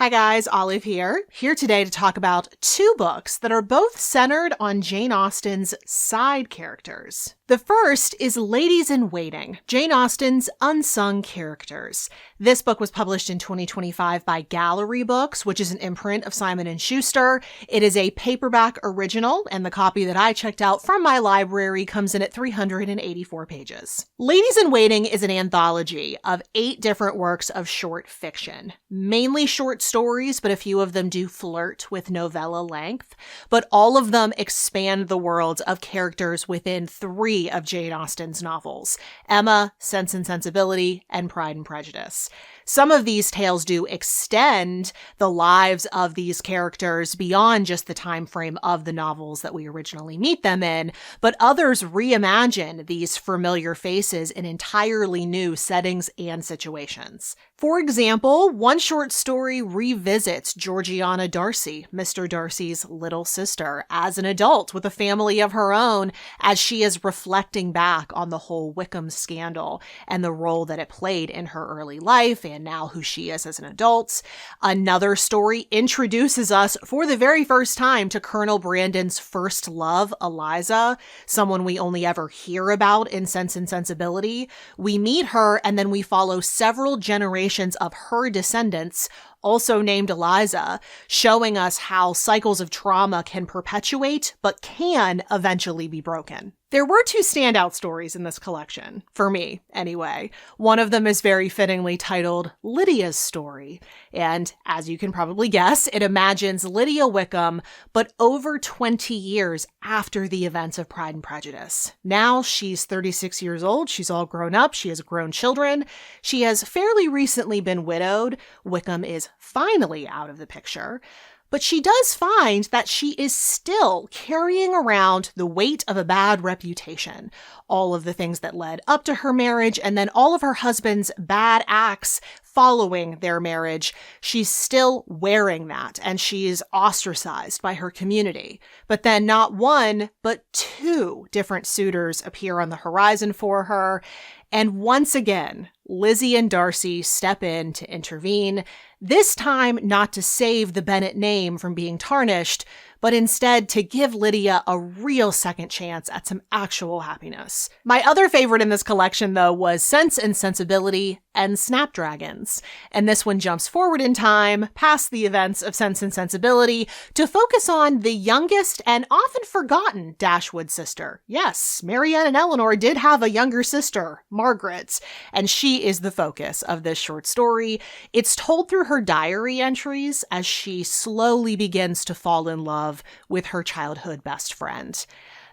Hi guys, Olive here today to talk about two books that are both centered on Jane Austen's side characters. The first is Ladies in Waiting, Jane Austen's unsung characters. This book was published in 2025 by Gallery Books, which is an imprint of Simon & Schuster. It is a paperback original, and the copy that I checked out from my library comes in at 384 pages. Ladies in Waiting is an anthology of 8 different works of short fiction, mainly short stories, but a few of them do flirt with novella length, but all of them expand the worlds of characters within 3 of Jane Austen's novels: Emma, Sense and Sensibility, and Pride and Prejudice. Some of these tales do extend the lives of these characters beyond just the time frame of the novels that we originally meet them in, but others reimagine these familiar faces in entirely new settings and situations. For example, one short story revisits Georgiana Darcy, Mr. Darcy's little sister, as an adult with a family of her own, as she is reflecting back on the whole Wickham scandal and the role that it played in her early life and now who she is as an adult. Another story introduces us for the very first time to Colonel Brandon's first love, Eliza, someone we only ever hear about in Sense and Sensibility. We meet her, and then we follow several generations of her descendants, also named Eliza, showing us how cycles of trauma can perpetuate, but can eventually be broken. There were 2 standout stories in this collection, for me, anyway. One of them is very fittingly titled Lydia's Story, and as you can probably guess, it imagines Lydia Wickham, but over 20 years after the events of Pride and Prejudice. Now she's 36 years old, she's all grown up, she has grown children, she has fairly recently been widowed, Wickham is finally out of the picture, but she does find that she is still carrying around the weight of a bad reputation. All of the things that led up to her marriage, and then all of her husband's bad acts following their marriage. She's still wearing that, and she is ostracized by her community. But then not one, but 2 different suitors appear on the horizon for her. And once again, Lizzie and Darcy step in to intervene, this time not to save the Bennet name from being tarnished, but instead to give Lydia a real second chance at some actual happiness. My other favorite in this collection, though, was Sense and Sensibility and Snapdragons. And this one jumps forward in time, past the events of Sense and Sensibility, to focus on the youngest and often forgotten Dashwood sister. Yes, Marianne and Eleanor did have a younger sister, Margaret, and she is the focus of this short story. It's told through her diary entries as she slowly begins to fall in love with her childhood best friend.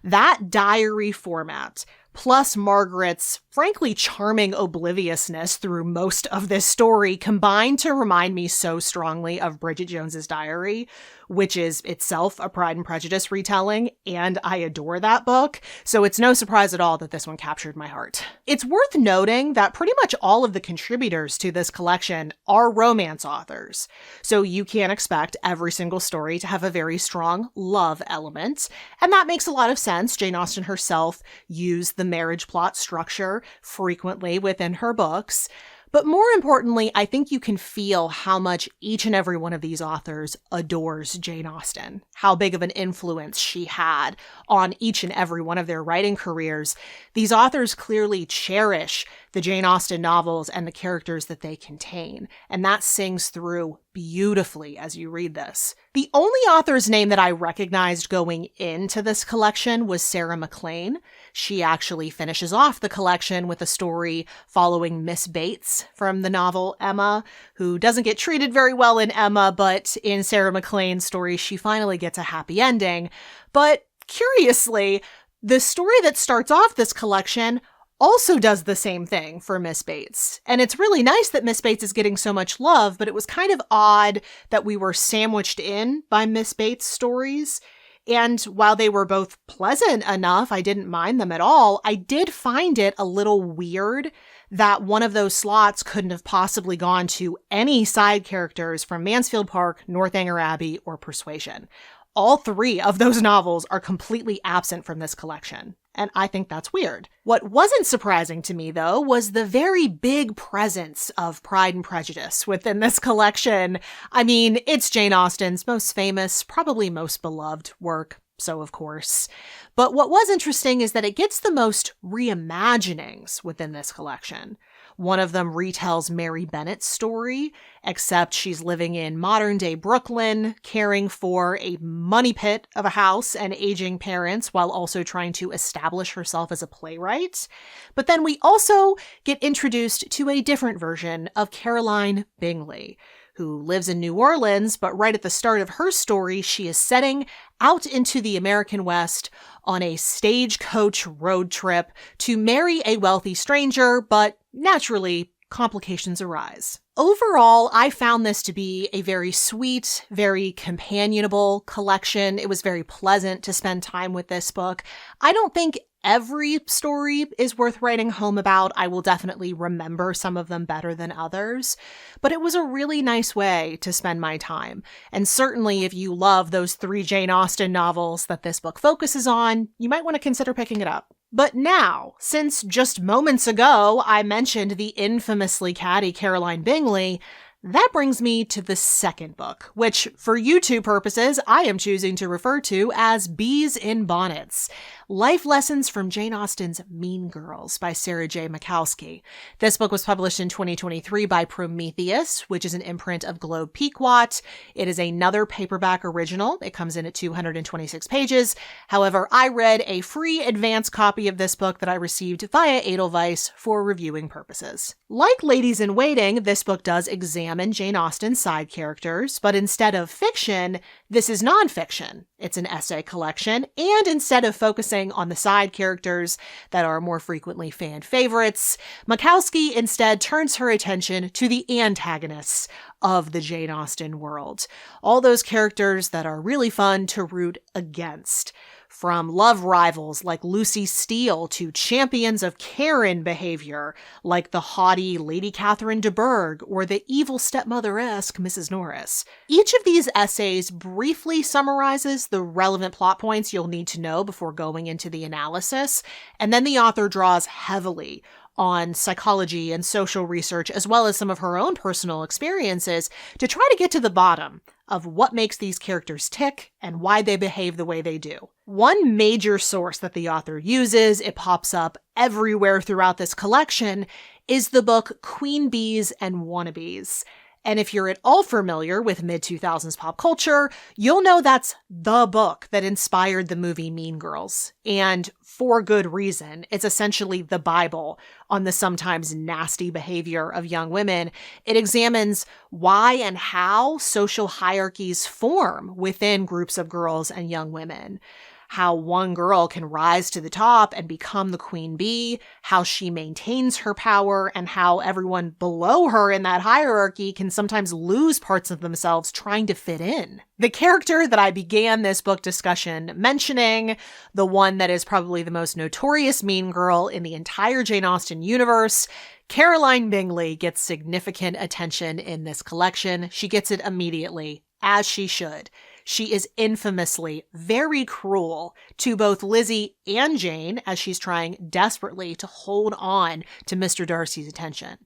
That diary format, plus Margaret's frankly charming obliviousness through most of this story, combined to remind me so strongly of Bridget Jones's Diary, which is itself a Pride and Prejudice retelling, and I adore that book, so it's no surprise at all that this one captured my heart. It's worth noting that pretty much all of the contributors to this collection are romance authors, so you can't expect every single story to have a very strong love element, and that makes a lot of sense. Jane Austen herself used the marriage plot structure frequently within her books. But more importantly, I think you can feel how much each and every one of these authors adores Jane Austen, how big of an influence she had on each and every one of their writing careers. These authors clearly cherish the Jane Austen novels and the characters that they contain, and that sings through beautifully as you read this. The only author's name that I recognized going into this collection was Sarah MacLean. She actually finishes off the collection with a story following Miss Bates from the novel Emma, who doesn't get treated very well in Emma, but in Sarah MacLean's story, she finally gets a happy ending. But curiously, the story that starts off this collection also does the same thing for Miss Bates. And it's really nice that Miss Bates is getting so much love, but it was kind of odd that we were sandwiched in by Miss Bates' stories. And while they were both pleasant enough, I didn't mind them at all, I did find it a little weird that one of those slots couldn't have possibly gone to any side characters from Mansfield Park, Northanger Abbey, or Persuasion. all 3 of those novels are completely absent from this collection. And I think that's weird. What wasn't surprising to me, though, was the very big presence of Pride and Prejudice within this collection. I mean, it's Jane Austen's most famous, probably most beloved work, so of course. But what was interesting is that it gets the most reimaginings within this collection. One of them retells Mary Bennet's story, except she's living in modern-day Brooklyn, caring for a money pit of a house and aging parents while also trying to establish herself as a playwright. But then we also get introduced to a different version of Caroline Bingley, who lives in New Orleans, but right at the start of her story, she is setting out into the American West on a stagecoach road trip to marry a wealthy stranger, but naturally, complications arise. Overall, I found this to be a very sweet, very companionable collection. It was very pleasant to spend time with this book. I don't think every story is worth writing home about. I will definitely remember some of them better than others, but it was a really nice way to spend my time. And certainly if you love those 3 Jane Austen novels that this book focuses on, you might want to consider picking it up. But now, since just moments ago I mentioned the infamously catty Caroline Bingley, that brings me to the second book, which, for YouTube purposes, I am choosing to refer to as Bees in Bonnets, Life Lessons from Jane Austen's Mean Girls by Sarah J. Makowski. This book was published in 2023 by Prometheus, which is an imprint of Globe Pequot. It is another paperback original. It comes in at 226 pages. However, I read a free advance copy of this book that I received via Edelweiss for reviewing purposes. Like Ladies in Waiting, this book does examine Jane Austen's side characters, but instead of fiction, this is nonfiction. It's an essay collection, and instead of focusing on the side characters that are more frequently fan favorites, Makowski instead turns her attention to the antagonists of the Jane Austen world. All those characters that are really fun to root against. From love rivals like Lucy Steele to champions of Karen behavior like the haughty Lady Catherine de Bourgh or the evil stepmother-esque Mrs. Norris. Each of these essays briefly summarizes the relevant plot points you'll need to know before going into the analysis, and then the author draws heavily on psychology and social research, as well as some of her own personal experiences, to try to get to the bottom of what makes these characters tick and why they behave the way they do. One major source that the author uses, it pops up everywhere throughout this collection, is the book Queen Bees and Wannabes. And if you're at all familiar with mid-2000s pop culture, you'll know that's the book that inspired the movie Mean Girls. And for good reason. It's essentially the Bible on the sometimes nasty behavior of young women. It examines why and how social hierarchies form within groups of girls and young women. How one girl can rise to the top and become the queen bee, how she maintains her power, and how everyone below her in that hierarchy can sometimes lose parts of themselves trying to fit in. The character that I began this book discussion mentioning, the one that is probably the most notorious mean girl in the entire Jane Austen universe, Caroline Bingley, gets significant attention in this collection. She gets it immediately, as she should. She is infamously very cruel to both Lizzie and Jane as she's trying desperately to hold on to Mr. Darcy's attention.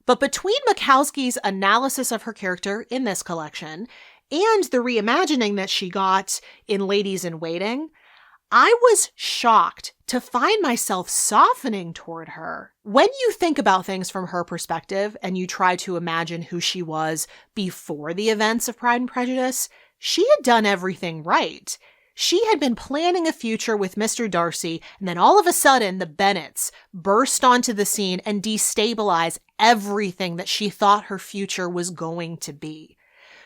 But between Makowski's analysis of her character in this collection and the reimagining that she got in Ladies in Waiting, I was shocked to find myself softening toward her. When you think about things from her perspective and you try to imagine who she was before the events of Pride and Prejudice, she had done everything right. She had been planning a future with Mr. Darcy, and then all of a sudden the Bonnets burst onto the scene and destabilize everything that she thought her future was going to be.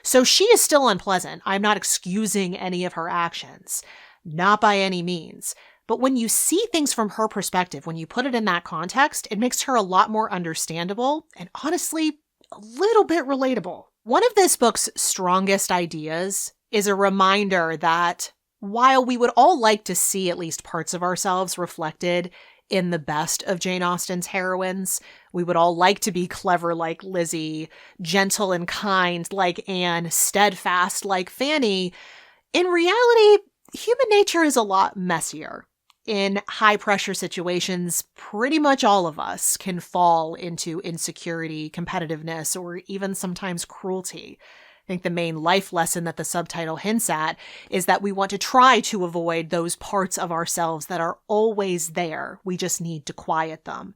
So she is still unpleasant. I'm not excusing any of her actions. Not by any means. But when you see things from her perspective, when you put it in that context, it makes her a lot more understandable and honestly, a little bit relatable. One of this book's strongest ideas is a reminder that while we would all like to see at least parts of ourselves reflected in the best of Jane Austen's heroines, we would all like to be clever like Lizzie, gentle and kind like Anne, steadfast like Fanny, In reality, human nature is a lot messier. In high-pressure situations, pretty much all of us can fall into insecurity, competitiveness, or even sometimes cruelty. I think the main life lesson that the subtitle hints at is that we want to try to avoid those parts of ourselves that are always there. We just need to quiet them.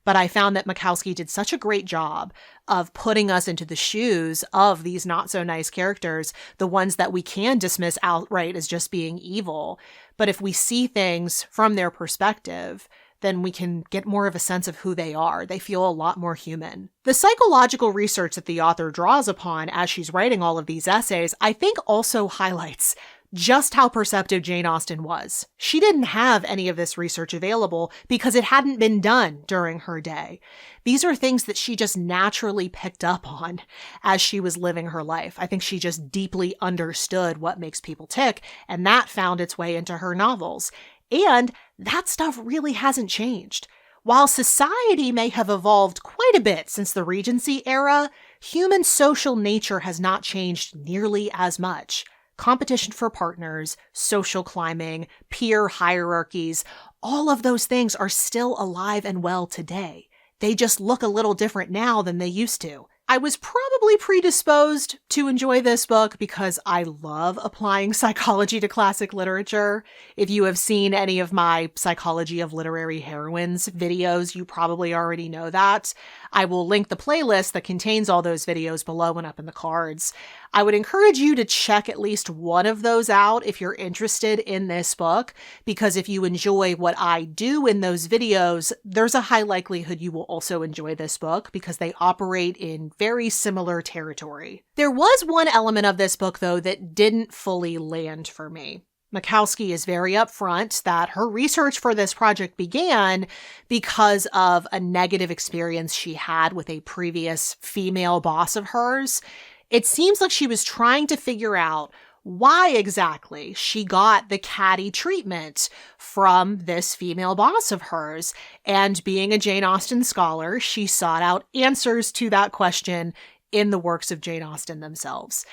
But I found that Makowski did such a great job of putting us into the shoes of these not-so-nice characters, the ones that we can dismiss outright as just being evil. But if we see things from their perspective, then we can get more of a sense of who they are. They feel a lot more human. The psychological research that the author draws upon as she's writing all of these essays, I think also highlights just how perceptive Jane Austen was. She didn't have any of this research available because it hadn't been done during her day. These are things that she just naturally picked up on as she was living her life. I think she just deeply understood what makes people tick, and that found its way into her novels. And that stuff really hasn't changed. While society may have evolved quite a bit since the Regency era, human social nature has not changed nearly as much. Competition for partners, social climbing, peer hierarchies, all of those things are still alive and well today. They just look a little different now than they used to. I was probably predisposed to enjoy this book because I love applying psychology to classic literature. If you have seen any of my Psychology of Literary Heroines videos, you probably already know that. I will link the playlist that contains all those videos below and up in the cards. I would encourage you to check at least one of those out if you're interested in this book, because if you enjoy what I do in those videos, there's a high likelihood you will also enjoy this book because they operate in very similar territory. There was one element of this book, though, that didn't fully land for me. Makowski is very upfront that her research for this project began because of a negative experience she had with a previous female boss of hers. It seems like she was trying to figure out why exactly she got the catty treatment from this female boss of hers. And being a Jane Austen scholar, she sought out answers to that question in the works of Jane Austen themselves.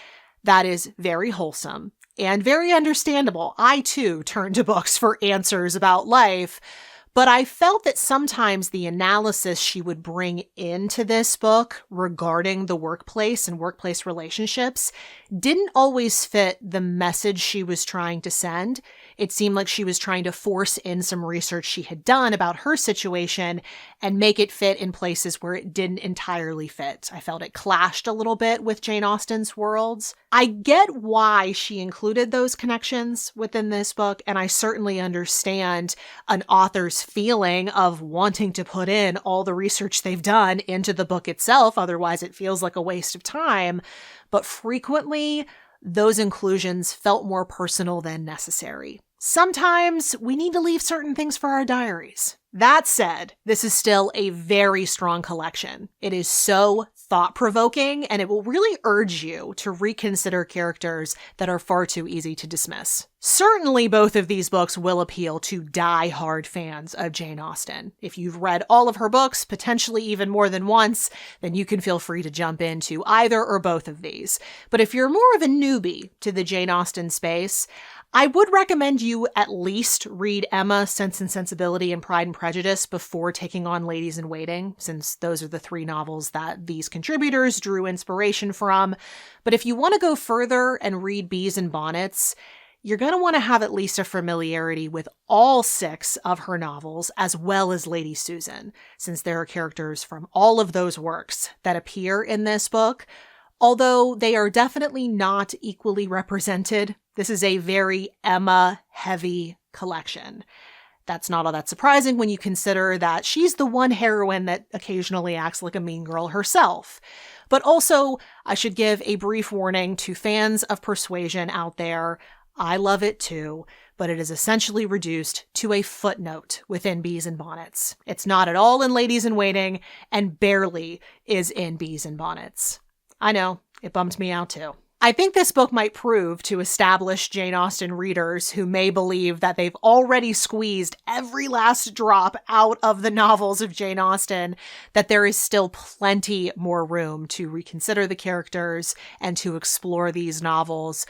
That is very wholesome and very understandable. I, too, turn to books for answers about life. But I felt that sometimes the analysis she would bring into this book regarding the workplace and workplace relationships didn't always fit the message she was trying to send. It seemed like she was trying to force in some research she had done about her situation and make it fit in places where it didn't entirely fit. I felt it clashed a little bit with Jane Austen's worlds. I get why she included those connections within this book, and I certainly understand an author's feeling of wanting to put in all the research they've done into the book itself, otherwise it feels like a waste of time. But frequently, those inclusions felt more personal than necessary. Sometimes we need to leave certain things for our diaries. That said, this is still a very strong collection. It is so thought-provoking, and it will really urge you to reconsider characters that are far too easy to dismiss. Certainly, both of these books will appeal to die-hard fans of Jane Austen. If you've read all of her books, potentially even more than once, then you can feel free to jump into either or both of these. But if you're more of a newbie to the Jane Austen space, I would recommend you at least read Emma, Sense and Sensibility, and Pride and Prejudice before taking on Ladies in Waiting, since those are the three novels that these contributors drew inspiration from. But if you want to go further and read Bees and Bonnets, you're going to want to have at least a familiarity with all 6 of her novels, as well as Lady Susan, since there are characters from all of those works that appear in this book. Although they are definitely not equally represented, this is a very Emma-heavy collection. That's not all that surprising when you consider that she's the one heroine that occasionally acts like a mean girl herself. But also, I should give a brief warning to fans of Persuasion out there. I love it too, but it is essentially reduced to a footnote within Bees and Bonnets. It's not at all in Ladies in Waiting, and barely is in Bees and Bonnets. I know, it bummed me out too. I think this book might prove to established Jane Austen readers who may believe that they've already squeezed every last drop out of the novels of Jane Austen, that there is still plenty more room to reconsider the characters and to explore these novels.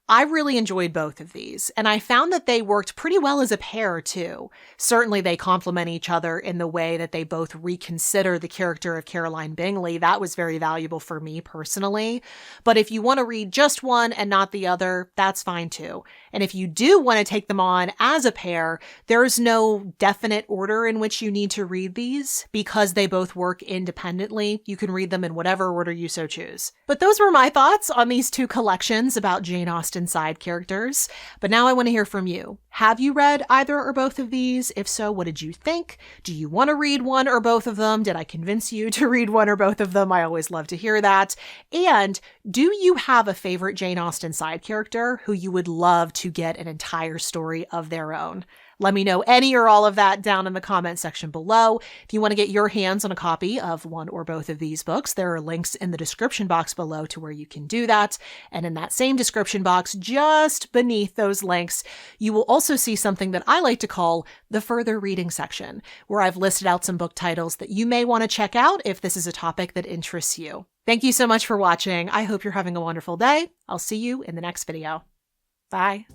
I really enjoyed both of these, and I found that they worked pretty well as a pair, too. Certainly, they complement each other in the way that they both reconsider the character of Caroline Bingley. That was very valuable for me personally. But if you want to read just one and not the other, that's fine, too. And if you do want to take them on as a pair, there's no definite order in which you need to read these. Because they both work independently, you can read them in whatever order you so choose. But those were my thoughts on these two collections about Jane Austen side characters. But now I want to hear from you. Have you read either or both of these? If so, what did you think? Do you want to read one or both of them? Did I convince you to read one or both of them? I always love to hear that. And do you have a favorite Jane Austen side character who you would love to get an entire story of their own? Let me know any or all of that down in the comment section below. If you want to get your hands on a copy of one or both of these books, there are links in the description box below to where you can do that. And in that same description box, just beneath those links, you will also see something that I like to call the further reading section, where I've listed out some book titles that you may want to check out if this is a topic that interests you. Thank you so much for watching. I hope you're having a wonderful day. I'll see you in the next video. Bye.